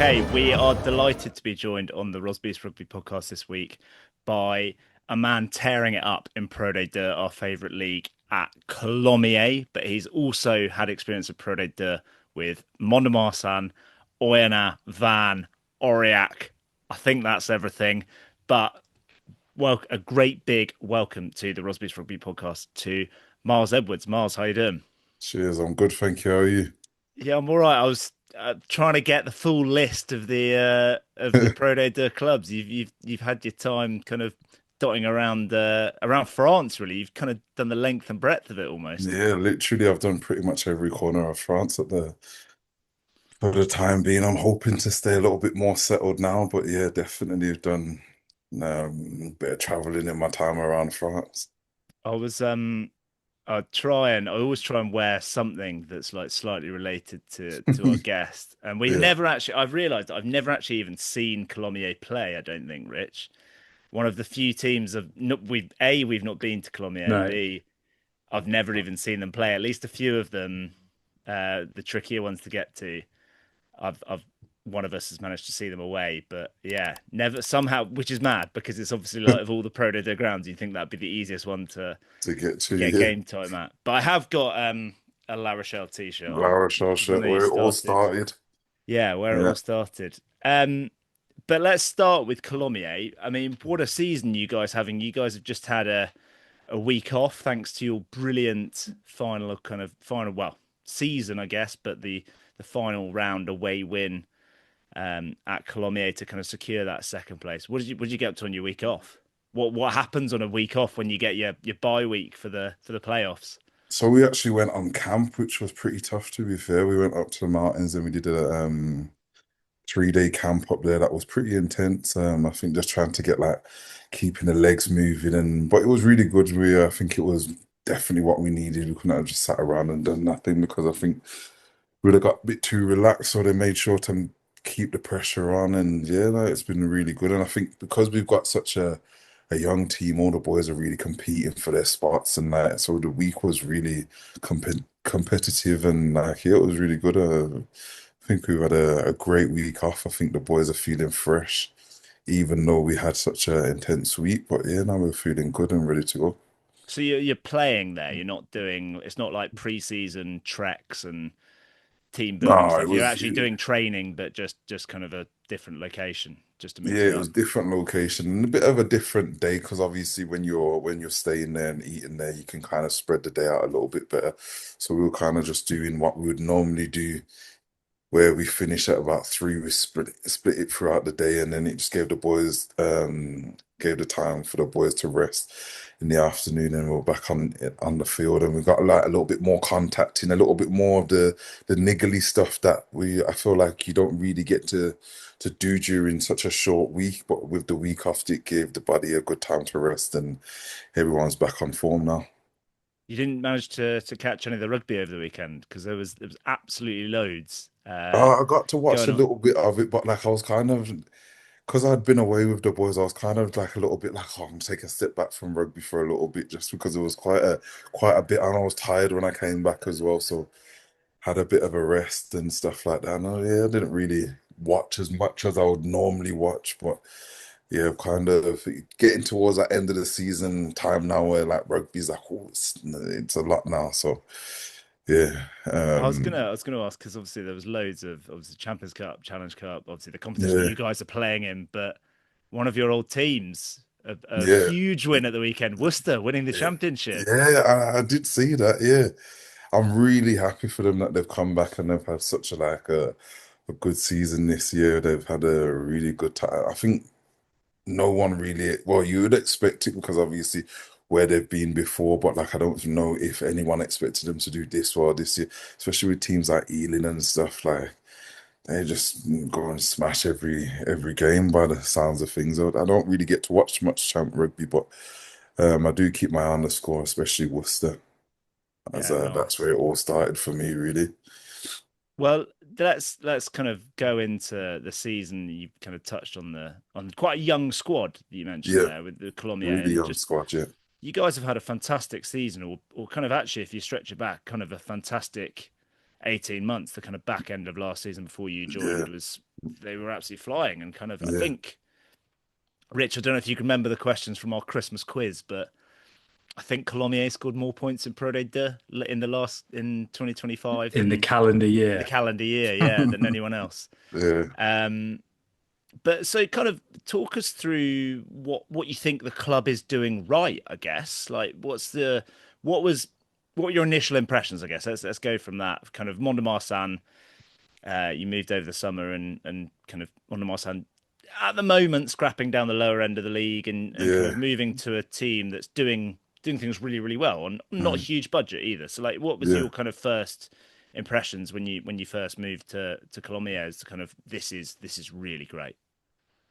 Okay, we are delighted to be joined on the Rosby's Rugby podcast this week by a man tearing it up in Pro D2, our favourite league at Colomiers, but he's also had experience of Pro D2 with Mont-de-Marsan, Oyonnax, Van, Aurillac. I think that's everything. But well, a great big welcome to the Rosby's Rugby podcast to Myles Edwards. Myles, how you doing? Cheers, I'm good, thank you. How are you? Yeah, I'm all right. I was trying to get the full list of the Pro D2 clubs. You've had your time kind of dotting around France. Really, you've kind of done the length and breadth of it almost. Yeah, literally, I've done pretty much every corner of France for the time being. I'm hoping to stay a little bit more settled now, but yeah, definitely have done a bit of traveling in my time around France. I was I always try and wear something that's like slightly related to our guest. And we've Yeah, never actually I've realized that I've never actually even seen Colomiers play, I don't think, Rich. One of the few teams of not we've not been to Colomiers, and No, B, I've never even seen them play. At least a few of them, the trickier ones to get to. I've one of us has managed to see them away, but yeah, never somehow, which is mad because it's obviously like of all the Pro D2 grounds, you think that'd be the easiest one to get to to, get yeah. game time at. But I have got a La Rochelle t-shirt on Lara because I Shawshat, know you where it all started. started. Yeah, where it Yeah. all started. But let's start with Colomiers. I mean, what a season you guys having. You guys have just had a week off thanks to your brilliant final well season, I guess, but the final round away win at Colomiers to kind of secure that second place. What did you get up to on your week off? What happens on a week off when you get your bye week for the playoffs? So we actually went on camp, which was pretty tough to be fair. We went up to the mountains and we did a 3 day camp up there that was pretty intense. I think just trying to get like keeping the legs moving but it was really good. I think it was definitely what we needed. We couldn't have just sat around and done nothing because I think we'd have got a bit too relaxed. So they made sure to keep the pressure on, and yeah, no, it's been really good. And I think because we've got such a young team, all the boys are really competing for their spots, and like so the week was really competitive, and like yeah, it was really good. I think we had a great week off. I think the boys are feeling fresh, even though we had such an intense week. But yeah, now we're feeling good and ready to go. So you're playing there. You're not doing. It's not like preseason treks and team building No, it stuff. You're was actually doing training, but just kind of a different location, just to mix yeah, it it up. was different location and a bit of a different day because obviously when you're staying there and eating there, you can kind of spread the day out a little bit better. So we were kind of just doing what we would normally do where we finish at about 3, we split it throughout the day, and then it just gave the time for the boys to rest in the afternoon, and we're back on the field, and we got like a little bit more contacting, a little bit more of the niggly stuff that we I feel like you don't really get to do during such a short week, but with the week off, it gave the body a good time to rest, and everyone's back on form now. You didn't manage to catch any of the rugby over the weekend because there was absolutely loads I got to watch going a on. little bit of it, but like I was kind of because I'd been away with the boys, I was kind of like a little bit like, oh, I'm taking a step back from rugby for a little bit, just because it was quite a bit, and I was tired when I came back as well, so had a bit of a rest and stuff like that. And yeah, I didn't really watch as much as I would normally watch, but yeah, kind of getting towards that end of the season time now, where like rugby's like, oh, it's a lot now. So yeah, I was gonna ask because obviously there was loads of obviously Champions Cup, Challenge Cup, obviously the competition that yeah, you guys are playing in, but one of your old teams, a yeah. huge win at the weekend, Worcester winning the championship. Yeah, I did see that. Yeah, I'm really happy for them that they've come back and they've had such a good season this year. They've had a really good time. I think no one really, well, you would expect it because obviously where they've been before, but like I don't know if anyone expected them to do this well this year, especially with teams like Ealing and stuff. Like they just go and smash every game by the sounds of things. I don't really get to watch much champ rugby, but I do keep my eye on the score, especially Worcester, as Yeah, that's nice. where it all started for me, really. Well, let's kind of go into the season. You kind of touched on quite a young squad that you mentioned Yeah, there with the Colomiers, really and young just squad, yeah. you guys have had a fantastic season, or kind of actually, if you stretch it back, kind of a fantastic 18 months. The kind of back end of last season before you Yeah, joined was they were absolutely flying. And kind of, I Yeah. think, Rich, I don't know if you can remember the questions from our Christmas quiz, but I think Colomiers scored more points in Pro D2 in the last in 2025 in the than calendar in the year. calendar year, yeah, than anyone else. Yeah. Um, but so kind of talk us through what you think the club is doing right, I guess. Like what was what were your initial impressions, I guess. Let's go from that. Kind of Mont-de-Marsan, you moved over the summer and kind of Mont-de-Marsan at the moment scrapping down the lower end of the league and kind of Yeah. moving to a team that's doing things really, really well and not a Mm. huge budget either. So like what was Yeah. your kind of first impressions when you first moved to Colomiers to kind of this is really great.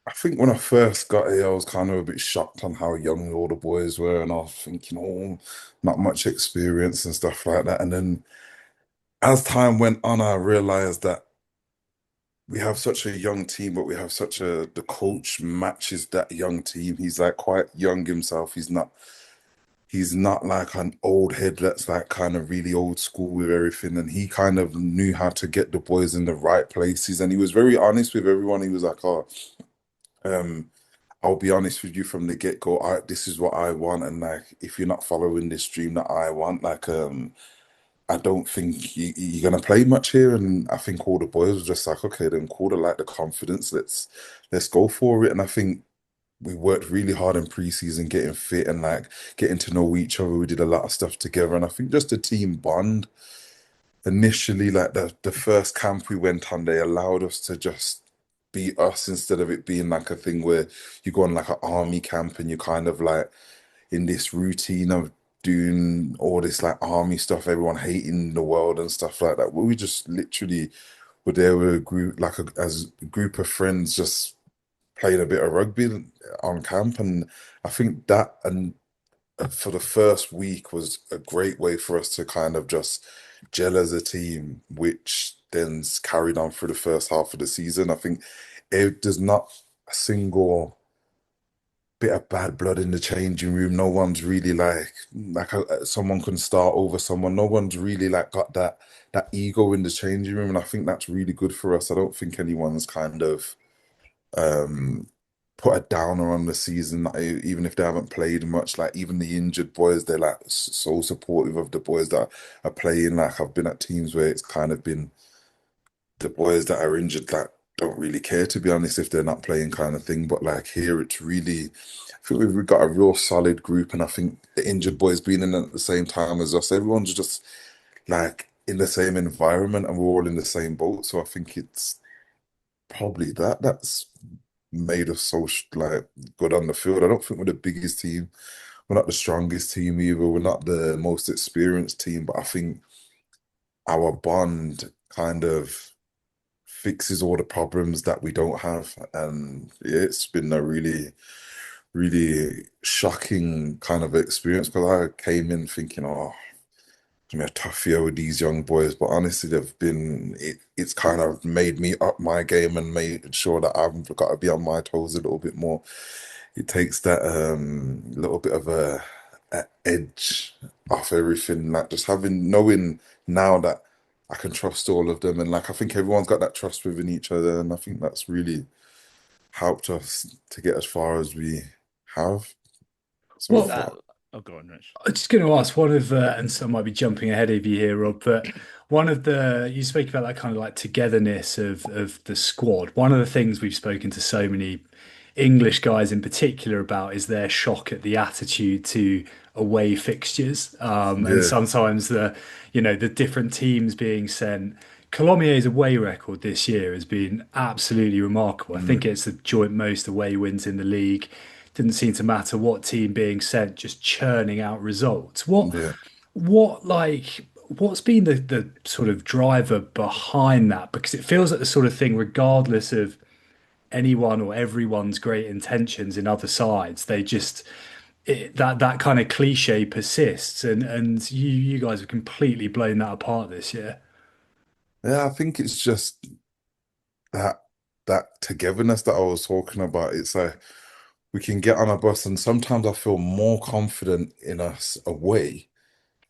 I think when I first got here, I was kind of a bit shocked on how young all the boys were, and I was thinking, oh, not much experience and stuff like that. And then as time went on, I realized that we have such a young team, but we have such the coach matches that young team. He's like quite young himself. He's not like an old head that's like kind of really old school with everything. And he kind of knew how to get the boys in the right places. And he was very honest with everyone. He was like, oh, um, I'll be honest with you from the get-go. This is what I want, and like, if you're not following this dream that I want, like, I don't think you're gonna play much here. And I think all the boys were just like, okay, then cool. I like the confidence. Let's go for it. And I think we worked really hard in preseason, getting fit and like getting to know each other. We did a lot of stuff together, and I think just the team bond initially, like the first camp we went on, they allowed us to just be us instead of it being like a thing where you go on like an army camp and you're kind of like in this routine of doing all this like army stuff, everyone hating the world and stuff like that. We just literally were there with a group, like as a group of friends, just playing a bit of rugby on camp, and I think that and for the first week was a great way for us to kind of just gel as a team, which then's carried on through the first half of the season. I think there's not a single bit of bad blood in the changing room. No one's really someone can start over someone. No one's really like got that ego in the changing room, and I think that's really good for us. I don't think anyone's kind of um put a downer on the season, like, even if they haven't played much. Like even the injured boys, they're like so supportive of the boys that are playing. Like I've been at teams where it's kind of been the boys that are injured that don't really care, to be honest, if they're not playing, kind of thing. But like here it's really, I think we've got a real solid group, and I think the injured boys being in at the same time as us, everyone's just like in the same environment and we're all in the same boat. So I think it's probably that's made us so like good on the field. I don't think we're the biggest team. We're not the strongest team either. We're not the most experienced team, but I think our bond kind of fixes all the problems that we don't have. And yeah, it's been a really, really shocking kind of experience because I came in thinking, oh, it's gonna be a tough year with these young boys, but honestly, it's kind of made me up my game and made sure that I've got to be on my toes a little bit more. It takes that little bit of a edge off everything, like just having knowing now that I can trust all of them, and like I think everyone's got that trust within each other, and I think that's really helped us to get as far as we have so Well, That far. oh, go on, Rich. I'm just going to ask one of the, and so I might be jumping ahead of you here, Rob, but one of the, you speak about that kind of like togetherness of the squad. One of the things we've spoken to so many English guys in particular about is their shock at the attitude to away fixtures. And Yeah. sometimes the different teams being sent. Colomier's away record this year has been absolutely remarkable. I think Mm. it's the joint most away wins in the league. Didn't seem to matter what team being sent, just churning out results. Yeah. What's been the sort of driver behind that? Because it feels like the sort of thing, regardless of anyone or everyone's great intentions in other sides, they just that kind of cliche persists, and you guys have completely blown that apart this year. Yeah, I think it's just that that togetherness that I was talking about. It's like we can get on a bus, and sometimes I feel more confident in us away.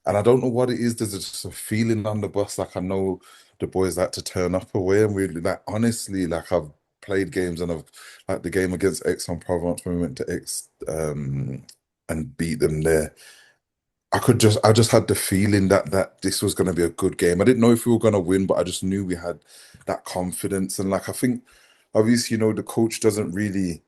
And I don't know what it is. There's just a feeling on the bus, like I know the boys like to turn up away, and we like honestly like I've played games and I've like the game against Aix-en-Provence when we went to Aix and beat them there. I just had the feeling that this was going to be a good game. I didn't know if we were going to win, but I just knew we had that confidence. And like I think, obviously, the coach doesn't really,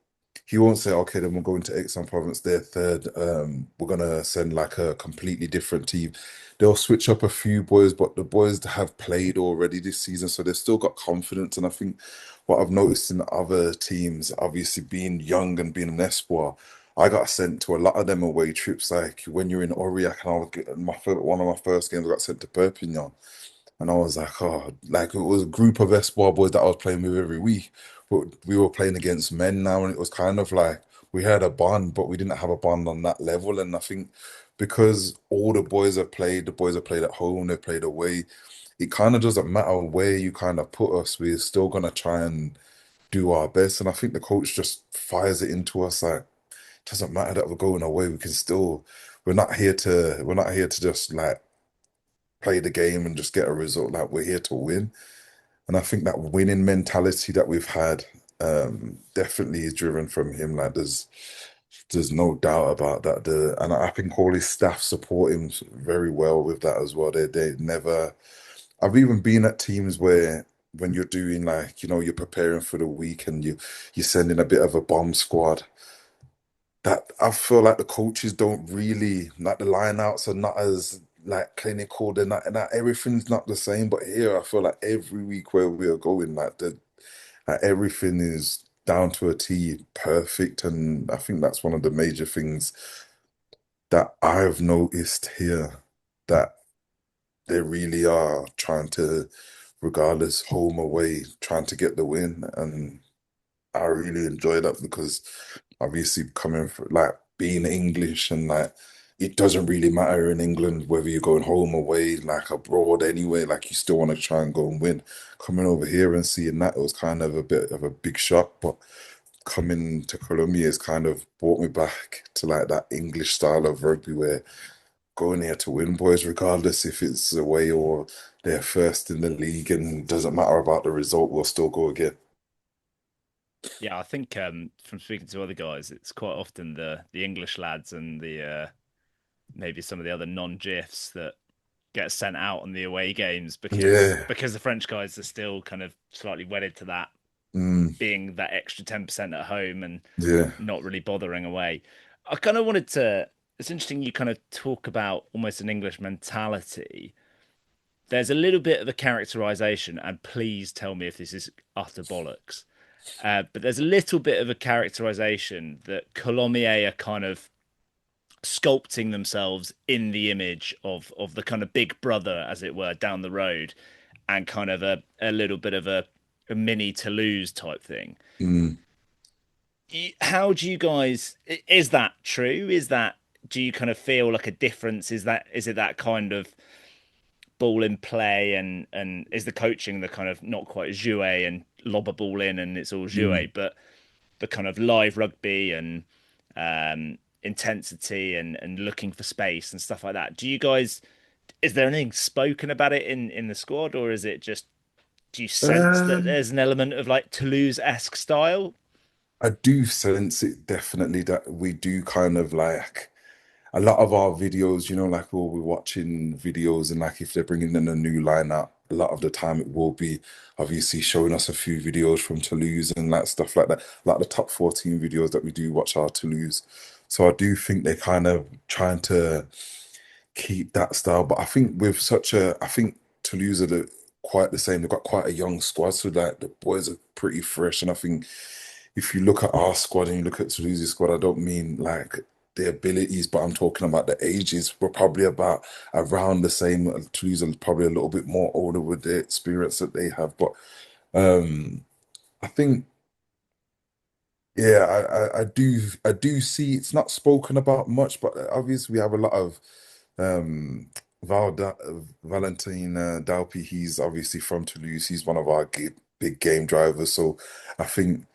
he won't say, okay, then we're going to Aix-en-Provence, they're third. We're gonna send like a completely different team. They'll switch up a few boys, but the boys that have played already this season, so they've still got confidence. And I think what I've noticed in other teams, obviously being young and being an espoir. I got sent to a lot of them away trips. Like when you're in Aurillac, and one of my first games, I got sent to Perpignan, and I was like, oh, like it was a group of Espoir boys that I was playing with every week, but we were playing against men now, and it was kind of like we had a bond, but we didn't have a bond on that level. And I think because all the boys have played at home, they played away. It kind of doesn't matter where you kind of put us, we're still gonna try and do our best. And I think the coach just fires it into us like doesn't matter that we're going away. We can still. We're not here to just like play the game and just get a result. Like we're here to win. And I think that winning mentality that we've had definitely is driven from him. Like there's no doubt about that. And I think all his staff support him very well with that as well. They never. I've even been at teams where when you're doing like you're preparing for the week and you're sending a bit of a bomb squad that I feel like the coaches don't really like the lineouts are not as like clinical. They're not everything's not the same. But here I feel like every week where we are going, like everything is down to a T perfect. And I think that's one of the major things that I've noticed here that they really are trying to, regardless home away, trying to get the win. And I really enjoy that because obviously coming from like being English and like it doesn't really matter in England whether you're going home away, like abroad anyway, like you still want to try and go and win. Coming over here and seeing that, it was kind of a bit of a big shock, but coming to Colombia has kind of brought me back to like that English style of rugby where going here to win, boys, regardless if it's away or they're first in the league and doesn't matter about the result, we'll still go again. Yeah, I think from speaking to other guys, it's quite often the English lads and the maybe some of the other non-GIFs that get sent out on the away games Yeah. because the French guys are still kind of slightly wedded to that Mm, being that extra 10% at home and yeah. not really bothering away. I kind of wanted to. It's interesting you kind of talk about almost an English mentality. There's a little bit of a characterization, and please tell me if this is utter bollocks. But there's a little bit of a characterization that Colomiers are kind of sculpting themselves in the image of the kind of big brother, as it were, down the road, and kind of a little bit of a mini Toulouse type thing. Mm. How do you guys? Is that true? Is that do you kind of feel like a difference? Is it that kind of ball in play and is the coaching the kind of not quite jouet and lob a ball in and it's all Mm. jouet, but the kind of live rugby and intensity and looking for space and stuff like that. Do you guys? Is there anything spoken about it in the squad, or is it just do you sense that Um, there's an element of like Toulouse-esque style? I do sense it definitely that we do kind of like a lot of our videos, like we'll be watching videos and like if they're bringing in a new lineup, a lot of the time it will be obviously showing us a few videos from Toulouse and like stuff like that. Like the top 14 videos that we do watch are Toulouse. So I do think they're kind of trying to keep that style. But I think I think Toulouse are quite the same. They've got quite a young squad, so like the boys are pretty fresh. And I think if you look at our squad and you look at Toulouse's squad, I don't mean like the abilities, but I'm talking about the ages. We're probably about around the same. Toulouse are probably a little bit more older with the experience that they have. But um, I think, yeah, I do see it's not spoken about much, but obviously we have a lot of um, Valentin Dalpi. He's obviously from Toulouse. He's one of our big game drivers. So I think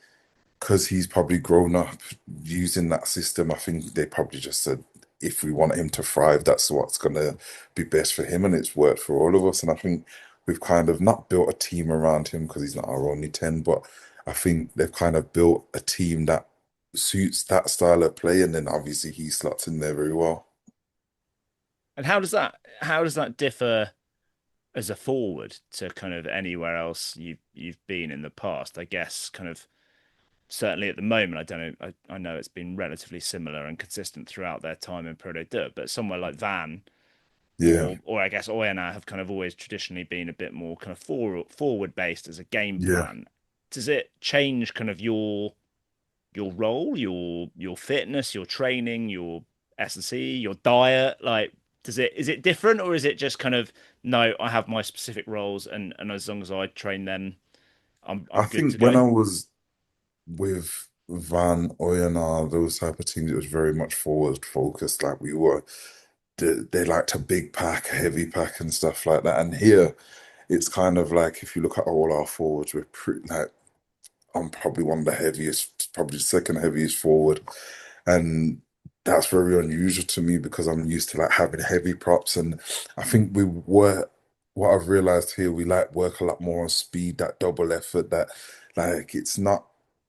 because he's probably grown up using that system, I think they probably just said, if we want him to thrive, that's what's going to be best for him. And it's worked for all of us. And I think we've kind of not built a team around him because he's not our only 10, but I think they've kind of built a team that suits that style of play, and then obviously he slots in there very well. And how does that differ as a forward to kind of anywhere else you've been in the past? I guess kind of certainly at the moment, I don't know. I know it's been relatively similar and consistent throughout their time in Pro D2, but somewhere like Van Yeah, or I guess Oyonnax have kind of always traditionally been a bit more kind of forward based as a game yeah. plan. Does it change kind of your role, your fitness, your training, your S&C, your diet? Like, does it is it different or is it just kind of no? I have my specific roles, and as long as I train them, I I'm good think to when go. I was with Van Oyonnax, those type of teams, it was very much forward focused. Like we were, they liked a big pack, a heavy pack, and stuff like that. And here, it's kind of like if you look at all our forwards, we're pretty like I'm probably one of the heaviest, probably the second heaviest forward, and that's very unusual to me because I'm used to like having heavy props, and I think we were. What I've realized here, we like work a lot more on speed, that double effort, that like it's not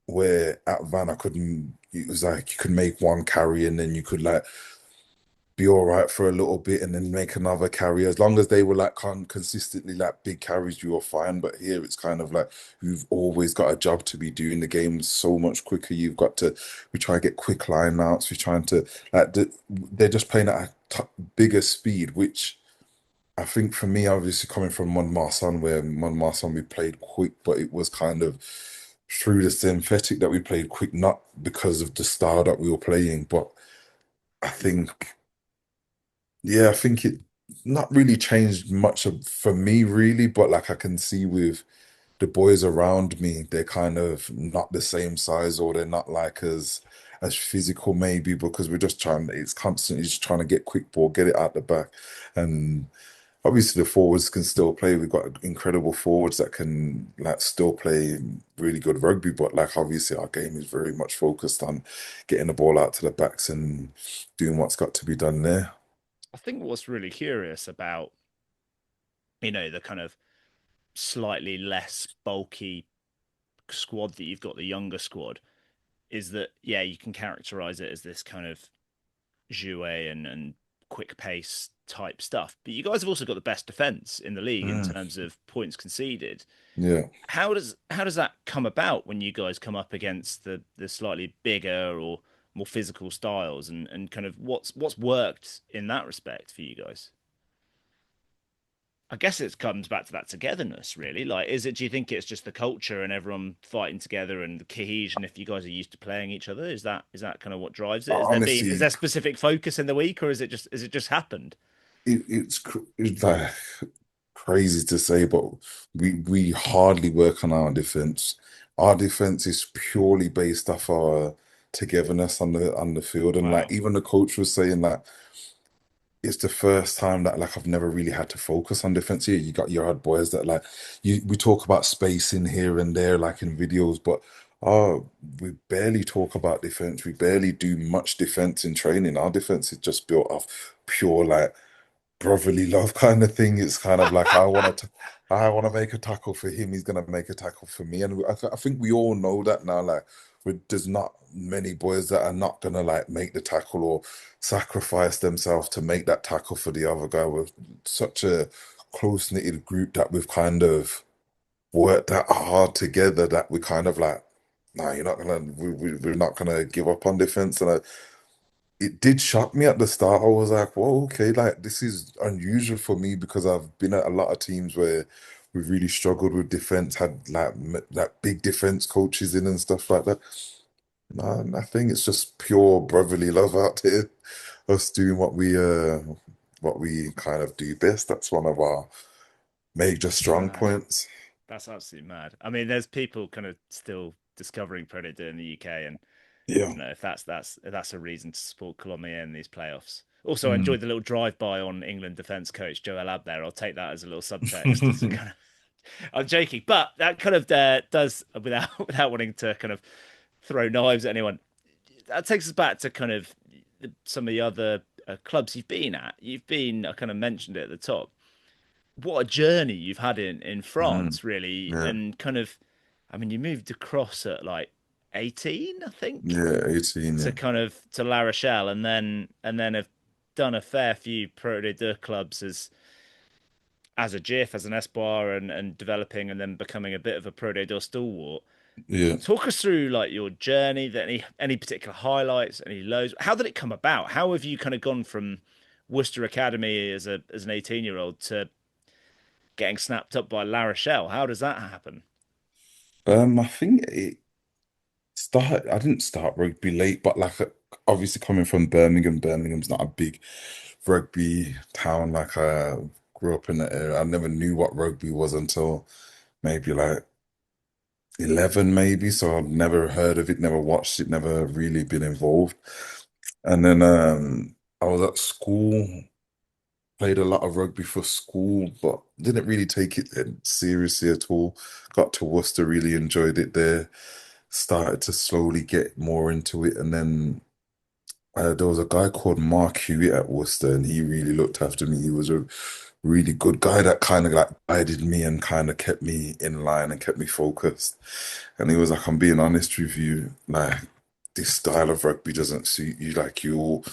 where at Van I couldn't. It was like you could make one carry and then you could like be all right for a little bit and then make another carry. As long as they were like consistently like big carries, you were fine. But here it's kind of like you've always got a job to be doing. The game's so much quicker. You've got to, we try to get quick line outs. We're trying to, like, they're just playing at a bigger speed, which I think for me, obviously coming from Mon where Mon we played quick, but it was kind of through the synthetic that we played quick, not because of the style that we were playing, but I think. Yeah, I think it not really changed much for me really, but like I can see with the boys around me, they're kind of not the same size or they're not like as physical maybe because we're just trying it's constantly just trying to get quick ball, get it out the back. And obviously the forwards can still play. We've got incredible forwards that can like still play really good rugby, but like obviously our game is very much focused on getting the ball out to the backs and doing what's got to be done there. I think what's really curious about the kind of slightly less bulky squad that you've got, the younger squad, is that yeah, you can characterize it as this kind of jouet and quick pace type stuff. But you guys have also got the best defense in the league in Mm. terms of points conceded. Yeah. How does that come about when you guys come up against the slightly bigger or more physical styles and kind of what's worked in that respect for you guys? I guess it comes back to that togetherness, really. Like, is it? Do you think it's just the culture and everyone fighting together and the cohesion? If you guys are used to playing each other, is that kind of what drives it? Is Honestly, there specific focus in the week, or is it just happened? it's like crazy to say, but we hardly work on our defense. Our defense is purely based off our togetherness on the field, and like Wow. even the coach was saying that it's the first time that like I've never really had to focus on defense here. You got your odd boys that like you we talk about spacing here and there like in videos, but we barely talk about defense. We barely do much defense in training. Our defense is just built off pure like brotherly love kind of thing. It's kind of like I want to make a tackle for him. He's gonna make a tackle for me, and I think we all know that now. Like, there's not many boys that are not gonna like make the tackle or sacrifice themselves to make that tackle for the other guy. We're such a close-knitted group that we've kind of worked that hard together that we kind of like. No, you're not gonna. We're not gonna give up on defense, and it did shock me at the start. I was like, "Whoa, okay, like this is unusual for me because I've been at a lot of teams where we've really struggled with defense, had like like big defense coaches in and stuff like that. No, I think it's just pure brotherly love out here, us doing what we kind of do best. That's one of our major That's strong mad. points. That's absolutely mad. I mean, there's people kind of still discovering Predator in the UK, and I Yeah. don't know if that's a reason to support Colomiers in these playoffs. Also, I Mm. enjoyed the little drive-by on England defence coach Joel Ab there. I'll take that as a little subtext. As a kind of, I'm joking, but that kind of does without wanting to kind of throw knives at anyone. That takes us back to kind of some of the other clubs you've been at. You've been, I kind of mentioned it at the top. what a journey you've had in Mm, France, really, yeah, and kind of, I mean, you moved across at like 18, I think, yeah, 18, to yeah, kind of to La Rochelle, and then have done a fair few Pro de Deux clubs as a GIF, as an Espoir, and developing, and then becoming a bit of a Pro de Deux stalwart. yeah. Talk us through like your journey, that any particular highlights, any lows. How did it come about? How have you kind of gone from Worcester Academy as an 18-year-old to getting snapped up by La Rochelle? How does that happen? I think it started. I didn't start rugby late, but like obviously coming from Birmingham, Birmingham's not a big rugby town. Like I grew up in the area. I never knew what rugby was until maybe like 11, maybe. So I've never heard of it, never watched it, never really been involved. And then I was at school, played a lot of rugby for school, but didn't really take it seriously at all. Got to Worcester, really enjoyed it there. Started to slowly get more into it, and then there was a guy called Mark Hewitt at Worcester, and he really looked after me. He was a really good guy that kind of like guided me and kind of kept me in line and kept me focused. And he was like, "I'm being honest with you, like this style of rugby doesn't suit you. Like you'll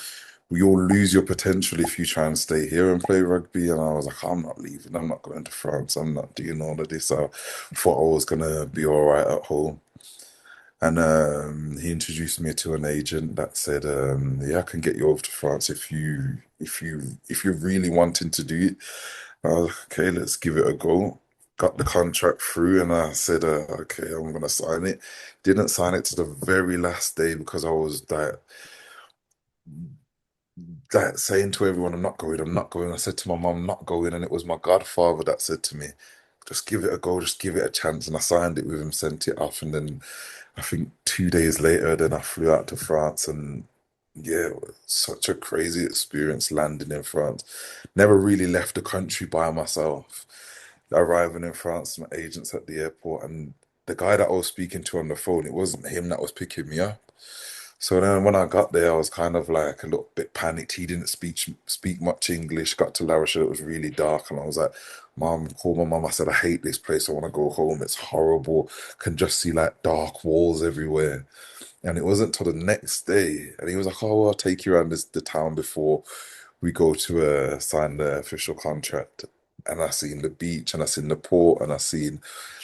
lose your potential if you try and stay here and play rugby." And I was like, "I'm not leaving. I'm not going to France. I'm not doing all of this." I thought I was gonna be all right at home. And he introduced me to an agent that said, "Yeah, I can get you over to France if you're really wanting to do it." I was like, "Okay, let's give it a go." Got the contract through, and I said, "Okay, I'm gonna sign it." Didn't sign it to the very last day because I was that saying to everyone, "I'm not going, I'm not going." I said to my mom, "I'm not going," and it was my godfather that said to me, "Just give it a go, just give it a chance." And I signed it with him, sent it off, and then I think 2 days later, then I flew out to France, and yeah, it was such a crazy experience landing in France. Never really left the country by myself. Arriving in France, my agents at the airport, and the guy that I was speaking to on the phone, it wasn't him that was picking me up. So then when I got there, I was kind of like a little bit panicked. He didn't speak much English. Got to La Rochelle, it was really dark, and I was like, "Mom, call my mom." I said, "I hate this place. I want to go home. It's horrible. Can just see like dark walls everywhere." And it wasn't till the next day, and he was like, "Oh, well, I'll take you around the town before we go to sign the official contract." And I seen the beach, and I seen the port, and I seen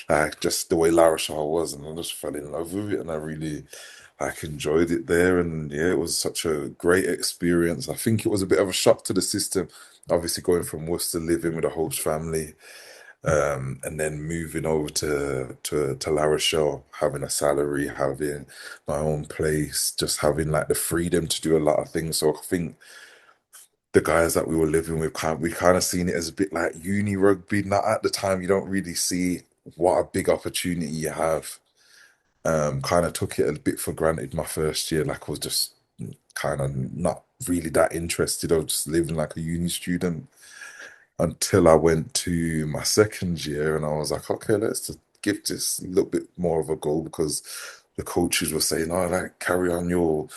like just the way La Rochelle was, and I just fell in love with it, and I really like enjoyed it there. And yeah, it was such a great experience. I think it was a bit of a shock to the system, obviously going from Worcester, living with a host family, and then moving over to La Rochelle, having a salary, having my own place, just having like the freedom to do a lot of things. So I think the guys that we were living with, we kind of seen it as a bit like uni rugby. Not at the time, you don't really see what a big opportunity you have. Kind of took it a bit for granted my first year. Like I was just kind of not really that interested. I was just living like a uni student until I went to my second year, and I was like, "Okay, let's just give this a little bit more of a go," because the coaches were saying, "Oh, like carry on, you'll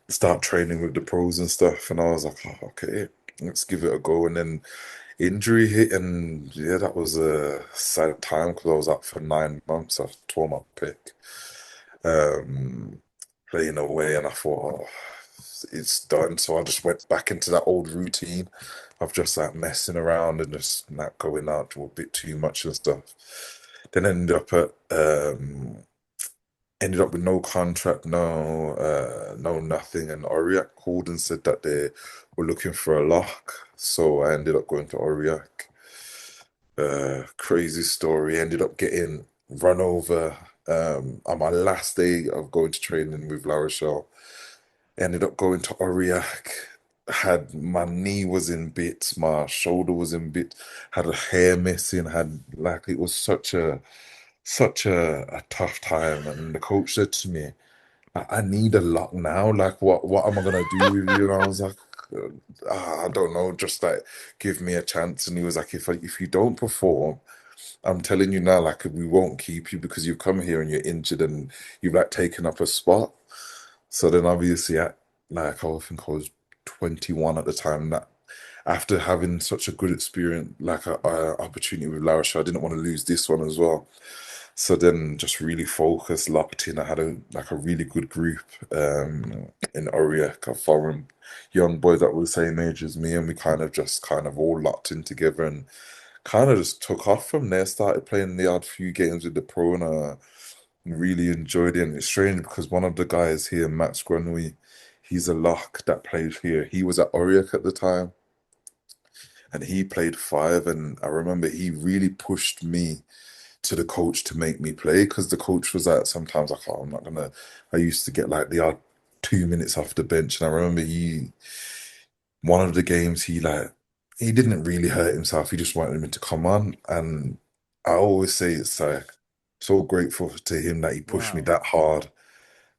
start training with the pros and stuff." And I was like, "Oh, okay, let's give it a go." And then injury hit, and yeah, that was a sad time because I was out for 9 months. I tore my pec, um, playing away, and I thought, "Oh, it's done." So I just went back into that old routine of just like messing around and just not going out a bit too much and stuff. Then ended up with no contract, no nothing. And Aurillac called and said that they were looking for a lock. So I ended up going to Aurillac. Crazy story. Ended up getting run over on my last day of going to training with La Rochelle. Ended up going to Aurillac. Had my knee was in bits, my shoulder was in bits, had a hair missing, had like it was such a tough time. And the coach said to me, I need a lock now. Like, what am I gonna do with you?" And I was like, I don't know. Just like, give me a chance." And he was like, if you don't perform, I'm telling you now, like, we won't keep you because you've come here and you're injured and you've like taken up a spot." So then, obviously, I think I was 21 at the time. That after having such a good experience, like a opportunity with La Rochelle, I didn't want to lose this one as well. So then just really focused, locked in. I had a really good group in Oriek, a foreign young boys that were the same age as me, and we kind of all locked in together and kind of just took off from there. Started playing the odd few games with the pro and really enjoyed it. And it's strange because one of the guys here, Max Grunwy, he's a lock that played here. He was at Oriek at the time and he played five. And I remember he really pushed me to the coach to make me play because the coach was like, sometimes like, oh, I'm not gonna. I used to get like the odd 2 minutes off the bench, and I remember one of the games he didn't really hurt himself. He just wanted me to come on, and I always say it's like so grateful to him that he pushed me Wow. that hard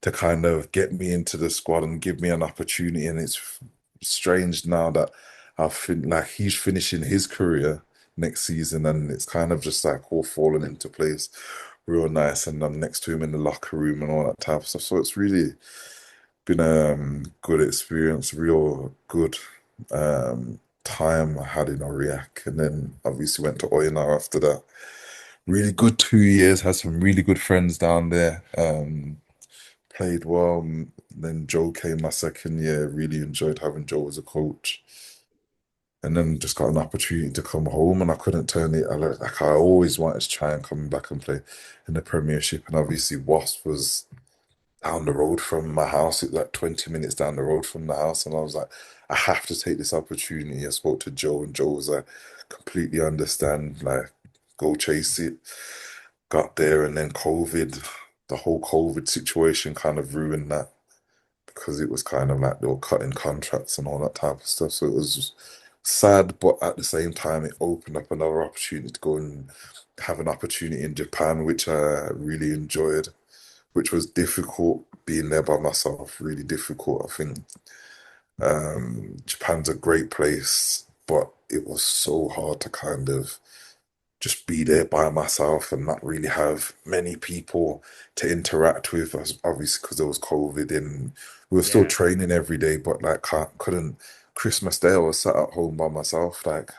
to kind of get me into the squad and give me an opportunity. And it's strange now that I think like he's finishing his career next season, and it's kind of just like all falling into place real nice. And I'm next to him in the locker room and all that type of stuff. So it's really been a good experience, real good time I had in Oriak. And then obviously went to Oyonnax after that. Really good 2 years, had some really good friends down there. Played well. Then Joe came my second year. Really enjoyed having Joe as a coach. And then just got an opportunity to come home, and I couldn't turn it. Like I always wanted to try and come back and play in the Premiership. And obviously, Wasp was down the road from my house. It's like 20 minutes down the road from the house. And I was like, I have to take this opportunity. I spoke to Joe, and Joe was like, completely understand, like, go chase it. Got there, and then the whole COVID situation kind of ruined that because it was kind of like they were cutting contracts and all that type of stuff. So it was sad, but at the same time, it opened up another opportunity to go and have an opportunity in Japan, which I really enjoyed, which was difficult being there by myself, really difficult. I think Japan's a great place, but it was so hard to kind of just be there by myself and not really have many people to interact with, obviously because there was COVID and we were still Yeah. training every day, but like couldn't Christmas Day I was sat at home by myself, like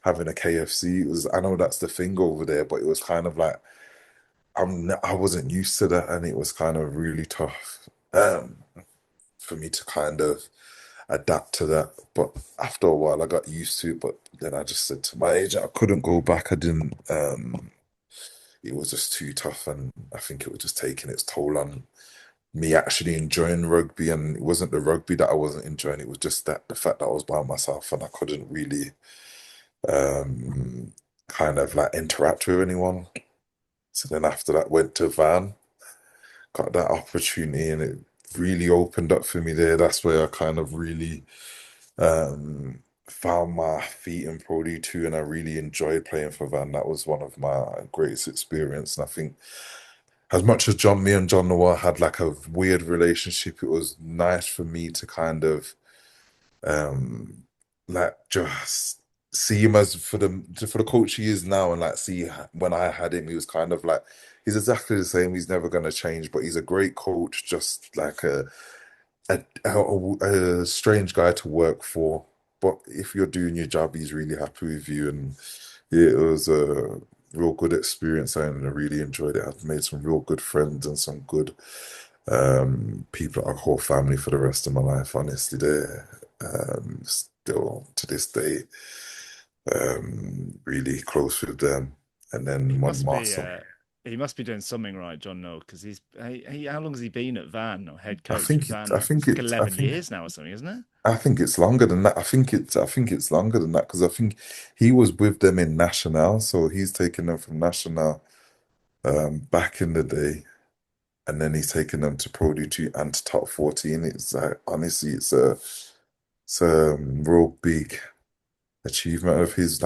having a KFC. It was I know that's the thing over there, but it was kind of like I wasn't used to that and it was kind of really tough for me to kind of adapt to that. But after a while I got used to it, but then I just said to my agent I couldn't go back. I didn't it was just too tough, and I think it was just taking its toll on me actually enjoying rugby. And it wasn't the rugby that I wasn't enjoying; it was just that the fact that I was by myself and I couldn't really um, kind of like interact with anyone. So then after that, went to Van, got that opportunity, and it really opened up for me there. That's where I kind of really um, found my feet in Pro D2, and I really enjoyed playing for Van. That was one of my greatest experience, and I think as much as me and John Noir had like a weird relationship, it was nice for me to kind of um like just see him as for the coach he is now, and like see when I had him, he was kind of like he's exactly the same. He's never gonna change, but he's a great coach, just like a strange guy to work for. But if you're doing your job, he's really happy with you, and yeah, it was a real good experience, and I really enjoyed it. I've made some real good friends and some good people that I call family for the rest of my life. Honestly, they're still to this day really close with them. And He then one must be master, he must be doing something right, John Noel, because how long has he been at Van or head I coach at think Van? It's like 11 years now or something, isn't it? I think it's longer than that. I think it's longer than that because I think he was with them in National, so he's taken them from National back in the day, and then he's taken them to Pro D2 and to top 14. It's like honestly, it's a real big achievement of his.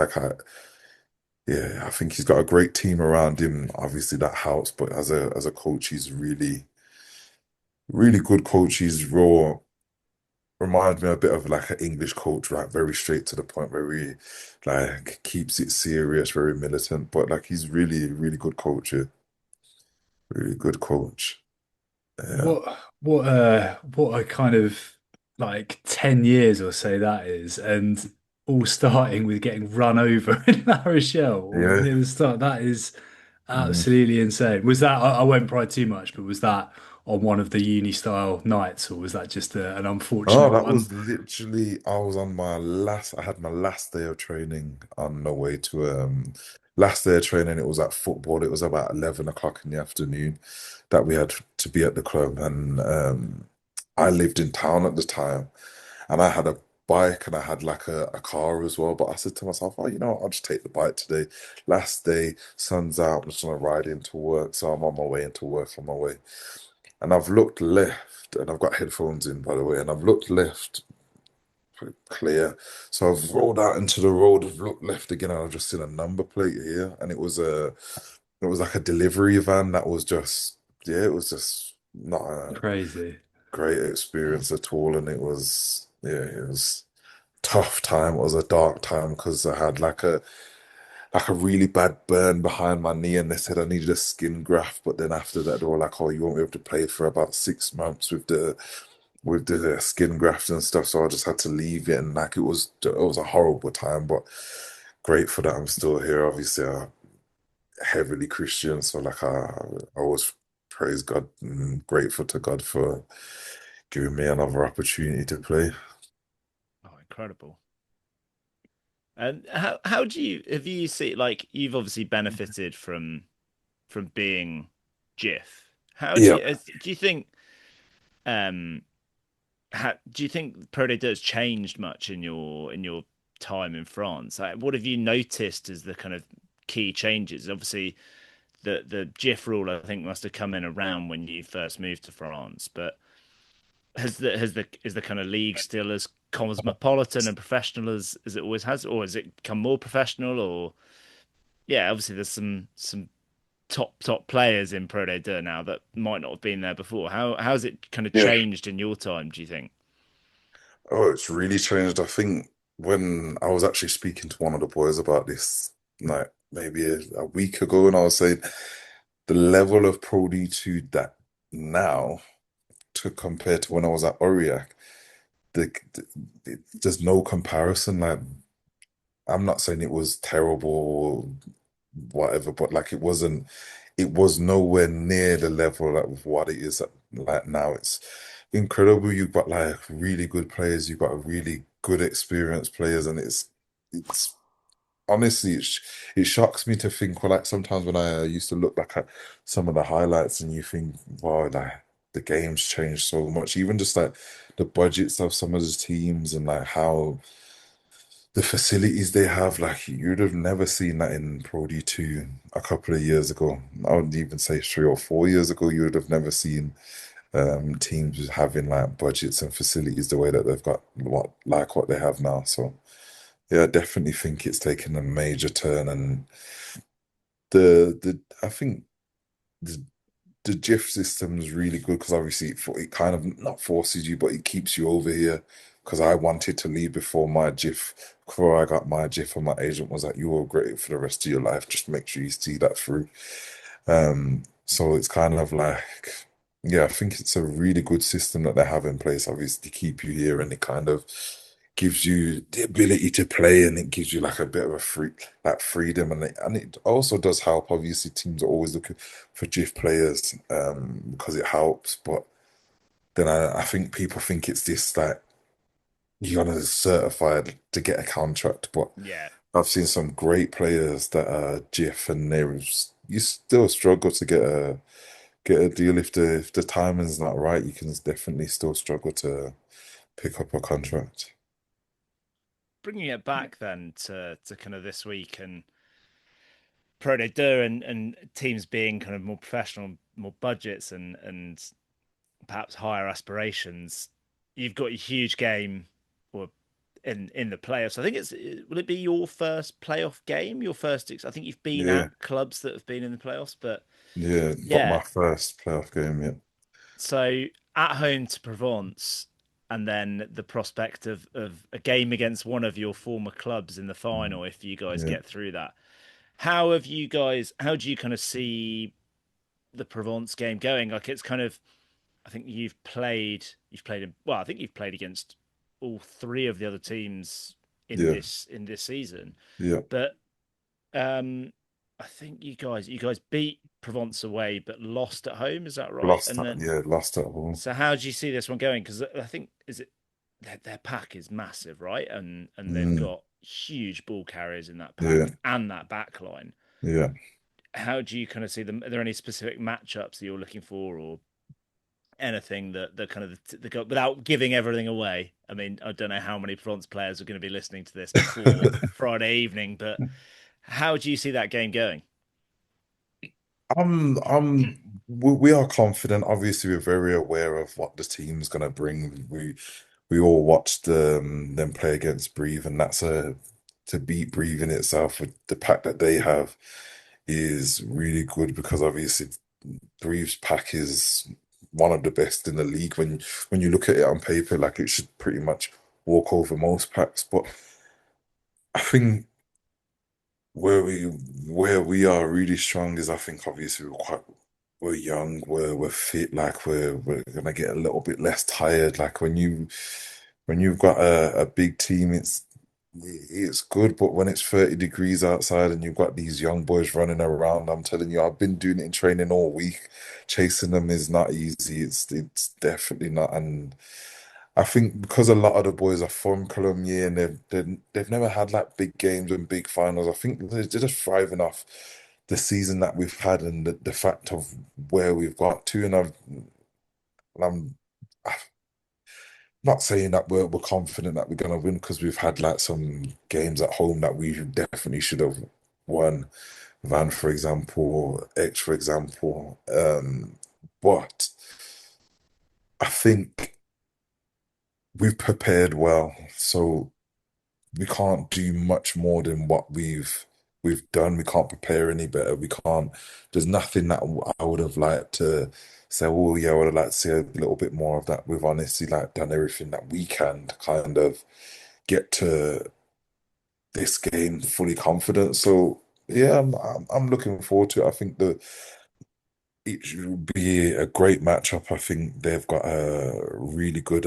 Yeah, I think he's got a great team around him. Obviously, that helps, but as a coach, he's really good coach. He's raw. Reminds me a bit of like an English coach, like very straight to the point, very like keeps it serious, very militant, but like he's really good coach, yeah. Really good coach. Yeah. What a kind of like 10 years or so that is. And all starting with getting run over in La Rochelle or Yeah. near the start. That is Mm. absolutely insane. Was that, I won't pry too much, but was that on one of the uni style nights or was that just an Oh, unfortunate that one? was literally, I had my last day of training on the way to last day of training. It was at football. It was about 11 o'clock in the afternoon that we had to be at the club. And I lived in town at the time and I had a bike and I had like a car as well. But I said to myself, oh, you know what? I'll just take the bike today. Last day, sun's out, I'm just gonna ride into work. So I'm on my way into work on my way. And I've looked left, and I've got headphones in, by the way, and I've looked left, clear. So I've rolled out into the road, I've looked left again, and I've just seen a number plate here, and it was like a delivery van that was just, yeah, it was just not a Crazy. great experience at all, and it was, yeah, it was tough time. It was a dark time because I had like a really bad burn behind my knee, and they said I needed a skin graft. But then after that, they were like, "Oh, you won't be able to play for about 6 months with the skin graft and stuff." So I just had to leave it, and like it was a horrible time, but grateful that I'm still here. Obviously, I'm heavily Christian, so like I always praise God and grateful to God for giving me another opportunity to play. Oh, incredible. And how do you have you see like you've obviously benefited from being GIF. How do Yeah, you do you think um do you think Pro D has changed much in your time in France? Like, what have you noticed as the kind of key changes? Obviously, the GIF rule I think must have come in around when you first moved to France, but has the is the kind of league still as cosmopolitan and professional as it always has, or has it become more professional? Or yeah, obviously there's some top players in Pro D2 now that might not have been there before. How's it kind of yeah. changed in your time, do you think? Oh, it's really changed. I think when I was actually speaking to one of the boys about this, like maybe a week ago, and I was saying the level of Pro D2 that now to compare to when I was at Oriak, there's no comparison. Like I'm not saying it was terrible or whatever, but like it was nowhere near the level of what it is like now. It's incredible. You've got like really good players, you've got really good experienced players, and it's honestly it shocks me to think. Well, like sometimes when I used to look back at some of the highlights, and you think, wow, like the game's changed so much. Even just like the budgets of some of the teams and like how the facilities they have, like you'd have never seen that in Pro D2 a couple of years ago. I would even say 3 or 4 years ago, you would have never seen teams having like budgets and facilities the way that they've got what they have now. So yeah, I definitely think it's taken a major turn, and the I think the the GIF system is really good because obviously it kind of not forces you, but it keeps you over here. Because I wanted to leave before I got my GIF, and my agent was like, "You will regret it for the rest of your life. Just make sure you see that through." So it's kind of like, yeah, I think it's a really good system that they have in place, obviously, to keep you here, and it kind of gives you the ability to play, and it gives you like a bit of a freedom, and it also does help. Obviously, teams are always looking for GIF players, because it helps, but then I think people think it's this like you gotta certified to get a contract, but Yeah, I've seen some great players that are GIF, and you still struggle to get a deal if the timing's not right. You can definitely still struggle to pick up a contract. bringing it back then to kind of this week and Pro D2 and teams being kind of more professional, more budgets and perhaps higher aspirations. You've got a huge game or in the playoffs. I think it's will it be your first playoff game? Your first I think you've been Yeah, at clubs that have been in the playoffs, but yeah, not yeah. my first playoff game yet. So at home to Provence and then the prospect of a game against one of your former clubs in the Mm. final if you guys Yeah. get through that. How do you kind of see the Provence game going? Like it's kind of I think you've played well, I think you've played against all three of the other teams Yeah, in this season. yeah. But um, I think you guys beat Provence away, but lost at home. Is that right? Lost And that. then Yeah, lost that one. so how do you see this one going? Because I think is it their pack is massive, right? And they've Mm, got huge ball carriers in that yeah, pack and that back line. yeah. How do you kind of see them? Are there any specific matchups that you're looking for, or anything that kind of without giving everything away? I mean, I don't know how many Provence players are going to be listening to this before Friday evening, but how do you see that game going? We are confident. Obviously, we're very aware of what the team's gonna bring. We all watched them play against Breathe, and that's a to beat Breathe in itself with the pack that they have is really good because obviously Breathe's pack is one of the best in the league. When you look at it on paper, like it should pretty much walk over most packs. But I think where we where we are really strong is I think obviously we're young, we're fit, like we're gonna get a little bit less tired. Like when you've got a big team, it's good, but when it's 30 degrees outside and you've got these young boys running around, I'm telling you, I've been doing it in training all week. Chasing them is not easy. It's definitely not. And I think because a lot of the boys are from Colomiers and they've never had like big games and big finals. I think they're just thriving off the season that we've had and the fact of where we've got to. I'm not saying that we're confident that we're gonna win because we've had like some games at home that we definitely should have won. Van, for example, X, for example. But I think we've prepared well, so we can't do much more than what we've done. We can't prepare any better. We can't. There's nothing that I would have liked to say. Oh yeah, I would have liked to see a little bit more of that. We've honestly like done everything that we can to kind of get to this game fully confident. So yeah, I'm looking forward to it. I think that it should be a great matchup. I think they've got a really good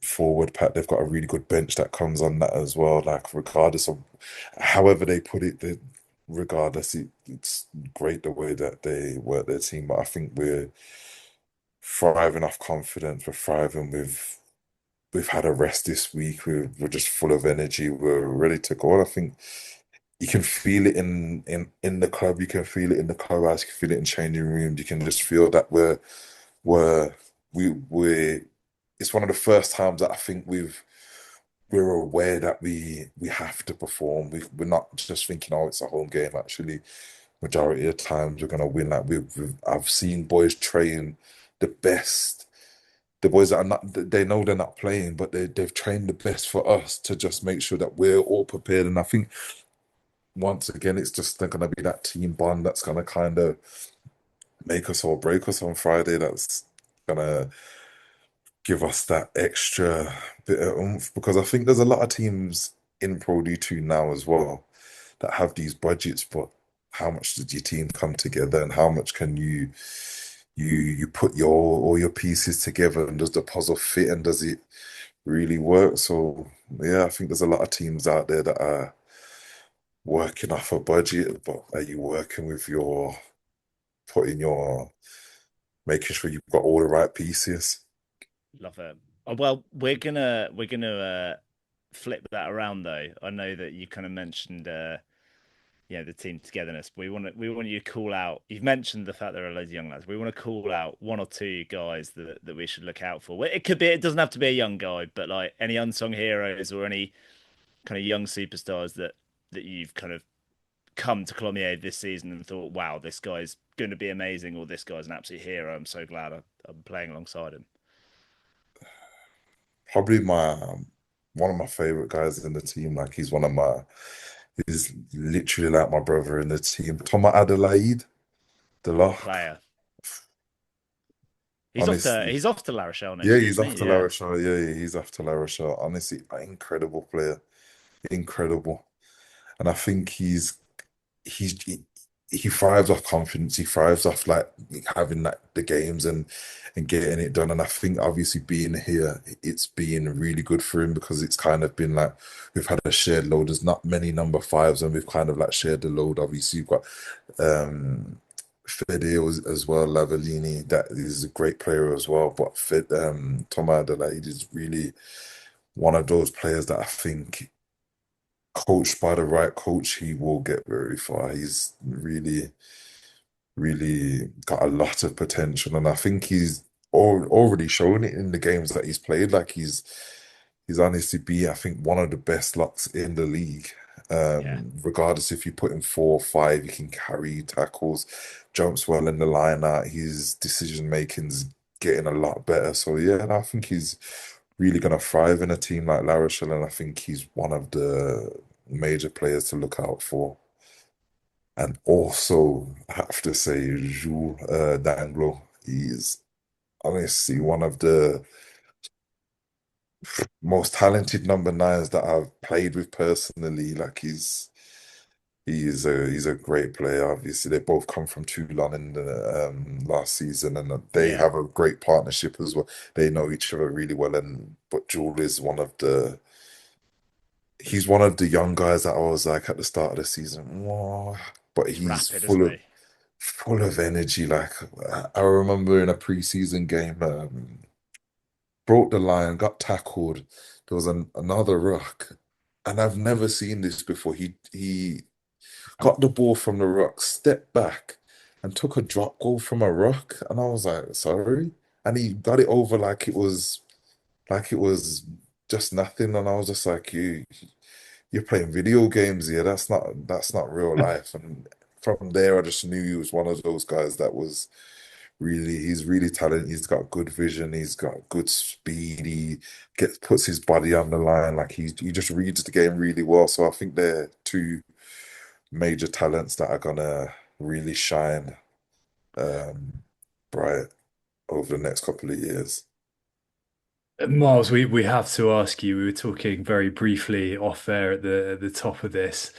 forward pack. They've got a really good bench that comes on that as well. Like regardless of however they put it, regardless, it's great the way that they work their team. But I think we're thriving off confidence. We're thriving with we've had a rest this week. We're just full of energy. We're ready to go. And I think you can feel it in the club. You can feel it in the clubhouse. You can feel it in changing rooms. You can just feel that we're we it's one of the first times that I think we're aware that we have to perform. We're not just thinking, oh, it's a home game. Actually, majority of the times we're gonna win. Like I've seen boys train the best. The boys that are not, they know they're not playing, but they've trained the best for us to just make sure that we're all prepared. And I think once again, it's just going to be that team bond that's going to kind of make us or break us on Friday. That's going to give us that extra bit of oomph because I think there's a lot of teams in Pro D2 now as well that have these budgets, but how much does your team come together and how much can you put your all your pieces together and does the puzzle fit and does it really work? So yeah, I think there's a lot of teams out there that are working off a budget, but are you working with your putting your making sure you've got all the right pieces? Love it. Oh, well, we're gonna flip that around though. I know that you kind of mentioned the team togetherness. We want you to call out. You've mentioned the fact there are loads of young lads. We want to call out one or two guys that we should look out for. Well, it could be. It doesn't have to be a young guy, but like any unsung heroes or any kind of young superstars that you've kind of come to Colomiers this season and thought, wow, this guy's going to be amazing, or this guy's an absolute hero. I'm so glad I'm playing alongside him. Probably my one of my favorite guys in the team. Like he's literally like my brother in the team. Thomas Adelaide, the What a lock. player! Honestly, He's off to La Rochelle yeah, next year, he's isn't off he? to La Yeah. Rochelle. Yeah, he's off to La Rochelle. Honestly, an incredible player, incredible. And I think he's he thrives off confidence. He thrives off like having like the games and getting it done. And I think obviously being here, it's been really good for him because it's kind of been like we've had a shared load. There's not many number fives, and we've kind of like shared the load. Obviously, you've got Fede as well, Lavellini, that is a great player as well. But Tom Adelaide is really one of those players that I think coached by the right coach, he will get very far. He's really got a lot of potential, and I think he's already shown it in the games that he's played. Like he's honestly be, I think, one of the best locks in the league. Yeah, Regardless if you put him 4 or 5, he can carry tackles, jumps well in the line out. His decision making's getting a lot better. So yeah, and I think he's really gonna thrive in a team like La Rochelle, and I think he's one of the major players to look out for. And also, I have to say, Jules Danglo, he's honestly one of the most talented number nines that I've played with personally. Like he's a great player. Obviously, they both come from Toulon in the last season, and they yeah, have a great partnership as well. They know each other really well. And but Jules is he's one of the young guys that I was like at the start of the season, "Whoa," but he's he's rapid, isn't he? full of energy. Like I remember in a preseason game, broke the line, got tackled. There was another ruck, and I've never seen this before. He got the ball from the ruck, stepped back, and took a drop goal from a ruck, and I was like, sorry, and he got it over like it was just nothing, and I was just like, you're playing video games here. That's not real life. And from there, I just knew he was one of those guys that was he's really talented. He's got good vision. He's got good speed. He puts his body on the line. Like he just reads the game really well. So I think they're two major talents that are gonna really shine um, bright over the next couple of years. Miles, we have to ask you. We were talking very briefly off air at the top of this.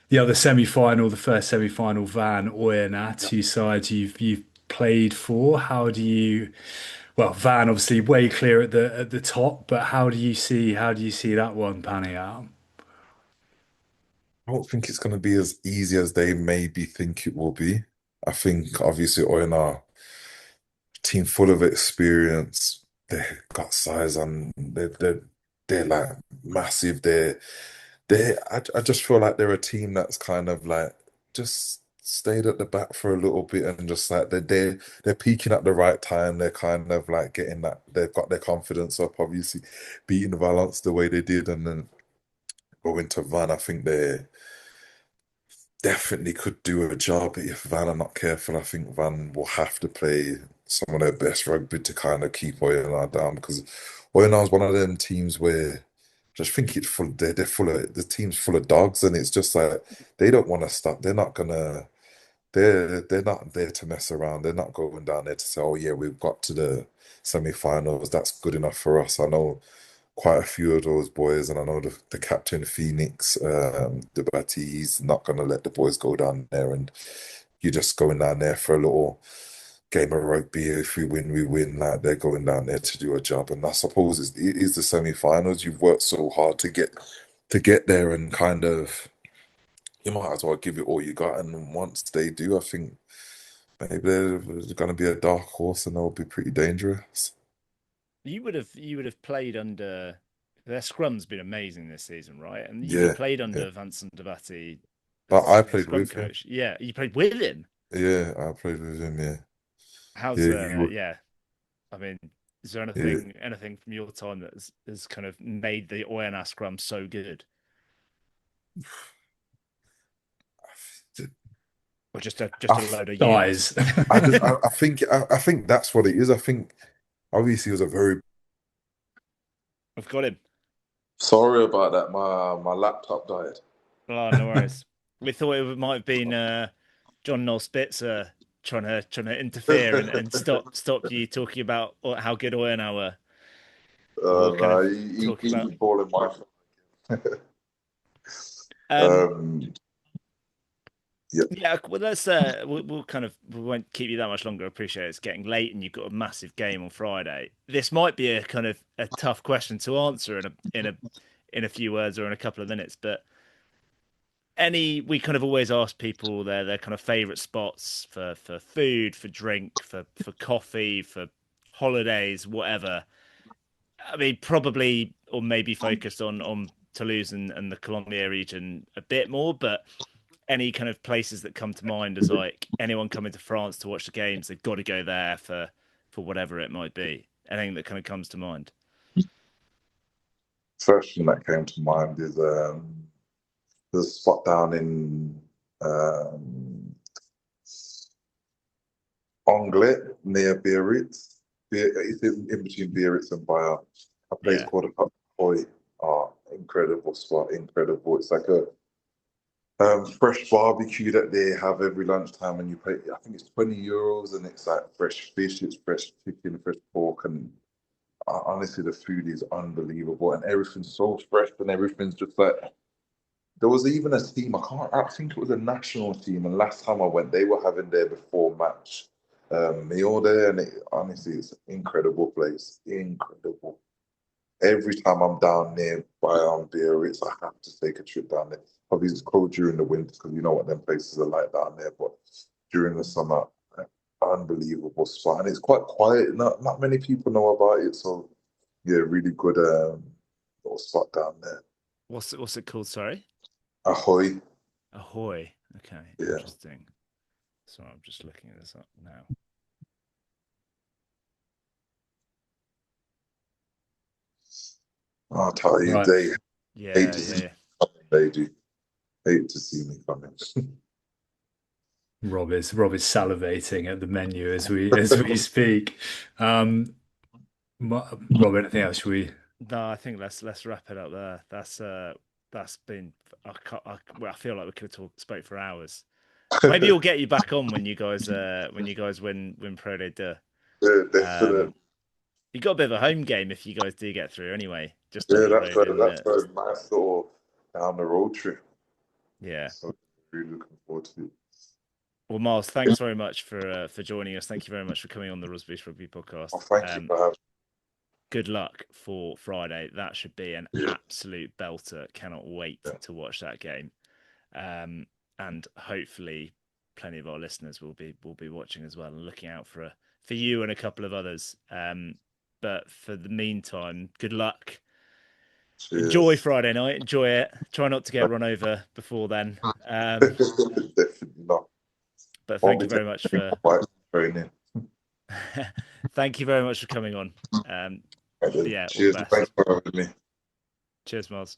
The other semi-final, the first semi-final, Van Oyonnax, Yeah. two sides you've played for. How do you, well, Van obviously way clear at the top, but how do you see that one panning out? I don't think it's going to be as easy as they maybe think it will be. I think obviously Oyonnax team full of experience. They got size and they're like massive. I just feel like they're a team that's kind of like just stayed at the back for a little bit and just like they're peaking at the right time. They're kind of like getting that they've got their confidence up, obviously beating Valence the way they did and then going to Van. I think they definitely could do a job if Van are not careful. I think Van will have to play some of their best rugby to kind of keep Oyonnax down because Oyonnax is one of them teams where I just think it's full. They're full of the team's full of dogs, and it's just like they don't want to stop. They're not gonna. They're not there to mess around. They're not going down there to say, "Oh yeah, we've got to the semi-finals. That's good enough for us." I know quite a few of those boys, and I know the captain Phoenix, the Batty, he's not gonna let the boys go down there, and you're just going down there for a little game of rugby. If we win, we win. Like they're going down there to do a job, and I suppose it is the semi-finals. You've worked so hard to get there, and kind of you might as well give it all you got. And once they do, I think maybe they're going to be a dark horse, and they'll be pretty dangerous. You would have played under their scrum's been amazing this season, right? And you would have Yeah, played yeah. under Vincent Devati But as I head played scrum with him. coach. Yeah, you played with him. Yeah, I played with him. Yeah, How's yeah. He would. yeah? I mean, is there Yeah. anything from your time that has kind of made the Oyonnax scrum so good, or just I, a load of youths? Size. I think that's what it is. I think obviously it was a very I've got him. sorry about that. My laptop died. Oh, no worries. We thought it might have been John Noel Spitzer trying to interfere and stop you talking about how good Oyonnax were, or kind No, of he talking beat about. the ball in my. Um, Um, Yep. Yeah, well, we'll kind of we won't keep you that much longer. I appreciate it's getting late and you've got a massive game on Friday. This might be a kind of a tough question to answer in a few words or in a couple of minutes, but we kind of always ask people their kind of favorite spots for food, for drink, for coffee, for holidays, whatever. I mean, probably or maybe focused on Toulouse and the Colomiers region a bit more, but any kind of places that come to mind as like anyone coming to France to watch the games, they've got to go there for whatever it might be. Anything that kind of comes to mind. First thing that came to mind is there's a spot down in um, Anglet near Biarritz. It's in between Biarritz and Bayeux. A place Yeah, called a Hoy. Oh, incredible spot, incredible. It's like a fresh barbecue that they have every lunchtime, and you pay. I think it's €20, and it's like fresh fish, it's fresh chicken, fresh pork, and honestly, the food is unbelievable, and everything's so fresh, and everything's just like. There was even a team. I think it was a national team, and last time I went, they were having their before match meal there, and honestly, it's an incredible place, incredible. Every time I'm down there by Biarritz, I have to take a trip down there. Probably it's cold during the winter because you know what them places are like down there. But during the summer, unbelievable spot, and it's quite quiet. Not many people know about it, so yeah, really good little spot down there. what's it called? Sorry, Ahoy, Ahoy. Okay, yeah. interesting. So I'm just looking this up now. I'll tell you, Right. they hate Yeah, to yeah, see me yeah. coming. They do hate to see me coming. Rob is salivating at the menu as we speak. Um, Rob, anything else? Should we? No, I think let's wrap it up there. That's been well, I feel like we could have spoke for hours. Maybe you'll get you back on when you guys win Pro Day. Yeah, Um, definitely. you got a bit of a home game if you guys do get through anyway, just up Yeah, the road in that's a nice little down the road trip. yeah. So really looking forward to it. Well, Miles, thanks very much for joining us. Thank you very much for coming on the Rugby Well, podcast. thank you for having Good luck for Friday. That should be an me. Yeah, absolute belter. Cannot wait yeah. to watch that game. And hopefully, plenty of our listeners will be watching as well and looking out for you and a couple of others. But for the meantime, good luck. Enjoy Cheers. Friday night. Enjoy it. Try not to get run over before then. Definitely not. But Won't thank be you very much taking for quite training. thank you very much for coming on. And Yeah, all the cheers. best. Thanks for having me. Cheers, Miles.